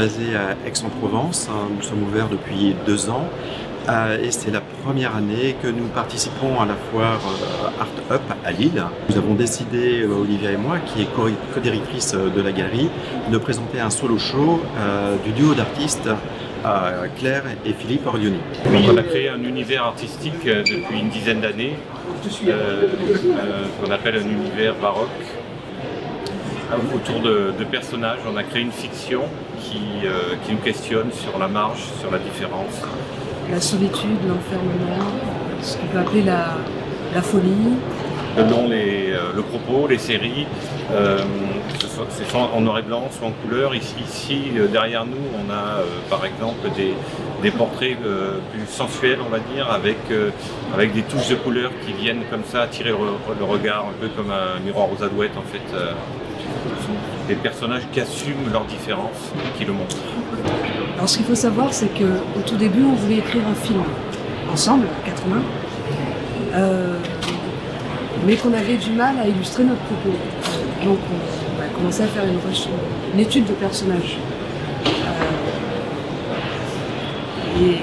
basés à Aix-en-Provence. Nous sommes ouverts depuis 2 ans. Et c'est la première année que nous participons à la foire Art Up à Lille. Nous avons décidé, Olivia et moi, qui est co-directrice de la galerie, de présenter un solo show du duo d'artistes Claire et Philippe Orioni. Oui, on a créé un univers artistique depuis une dizaine d'années, qu'on appelle un univers baroque, autour de personnages. On a créé une fiction qui nous questionne sur la marge, sur la différence. La solitude, l'enfermement, ce qu'on peut appeler la folie. Selon le propos, les séries, c'est soit en noir et blanc, soit en couleur. Ici, derrière nous, on a par exemple des portraits plus sensuels, on va dire, avec des touches de couleur qui viennent comme ça attirer le regard, un peu comme un miroir aux alouettes en fait. Ce sont des personnages qui assument leurs différences et qui le montrent. Alors ce qu'il faut savoir, c'est qu'au tout début, on voulait écrire un film ensemble, à 4 mains, mais qu'on avait du mal à illustrer notre propos. Donc on a commencé à faire une étude de personnages. Et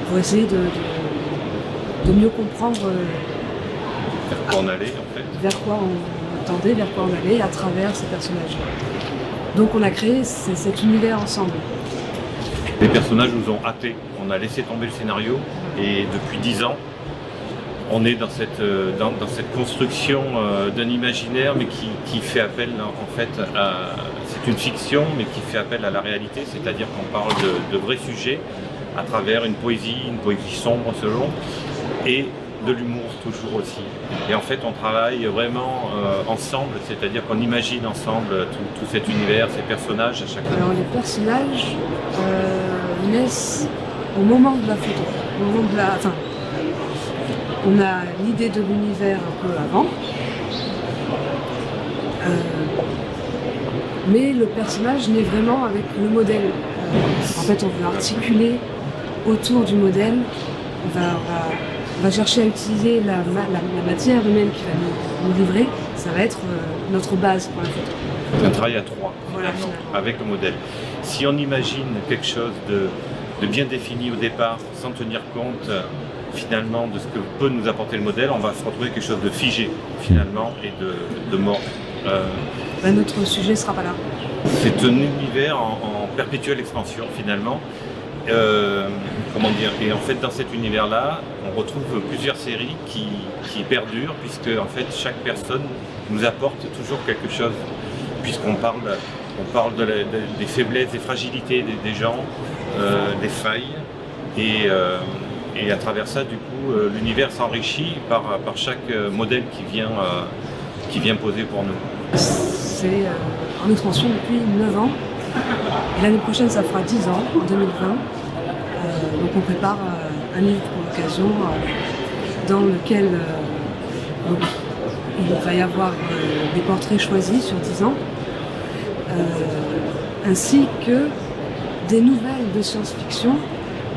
pour essayer de mieux comprendre vers quoi on allait en fait. Vers quoi on tendait, vers quoi on allait à travers ces personnages. Donc on a créé cet univers ensemble. Les personnages nous ont happés, on a laissé tomber le scénario et depuis 10 ans, on est dans cette construction d'un imaginaire mais qui fait appel en fait à... C'est une fiction mais qui fait appel à la réalité, c'est-à-dire qu'on parle de vrais sujets à travers une poésie sombre selon, et de l'humour toujours aussi. Et en fait on travaille vraiment ensemble, c'est-à-dire qu'on imagine ensemble tout cet univers, ces personnages à chaque fois. Alors les personnages naissent au moment de la photo, au moment de la... Enfin, on a l'idée de l'univers un peu avant, mais le personnage naît vraiment avec le modèle. En fait on veut articuler autour du modèle, on va chercher à utiliser la matière humaine qui va nous livrer, ça va être notre base pour la photo. C'est un travail à 3, voilà, avec le modèle. Si on imagine quelque chose de bien défini au départ, sans tenir compte finalement de ce que peut nous apporter le modèle, on va se retrouver quelque chose de figé finalement et de mort. Notre sujet ne sera pas là. C'est un univers en perpétuelle expansion finalement. Comment dire, et en fait dans cet univers-là, on retrouve plusieurs séries qui perdurent, puisque en fait chaque personne nous apporte toujours quelque chose, puisqu'on parle des faiblesses, des fragilités des gens, des failles, et à travers ça du coup l'univers s'enrichit par chaque modèle qui vient poser pour nous. C'est en expansion depuis 9 ans. L'année prochaine, ça fera 10 ans, en 2020. Donc on prépare un livre pour l'occasion dans lequel il va y avoir des portraits choisis sur 10 ans, ainsi que des nouvelles de science-fiction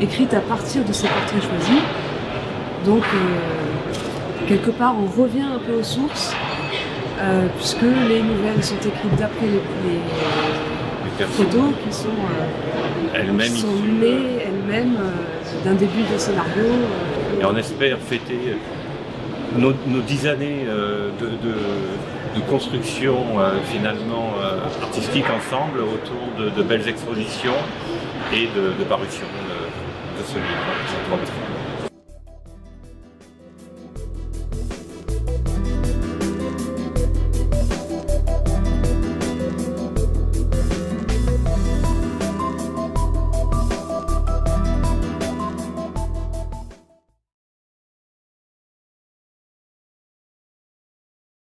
écrites à partir de ces portraits choisis. Donc quelque part, on revient un peu aux sources, puisque les nouvelles sont écrites d'après les photos qui sont nées elles-mêmes d'un début de scénario. Et on espère fêter nos 10 années de construction finalement artistique ensemble autour de belles expositions et de parution de ce livre.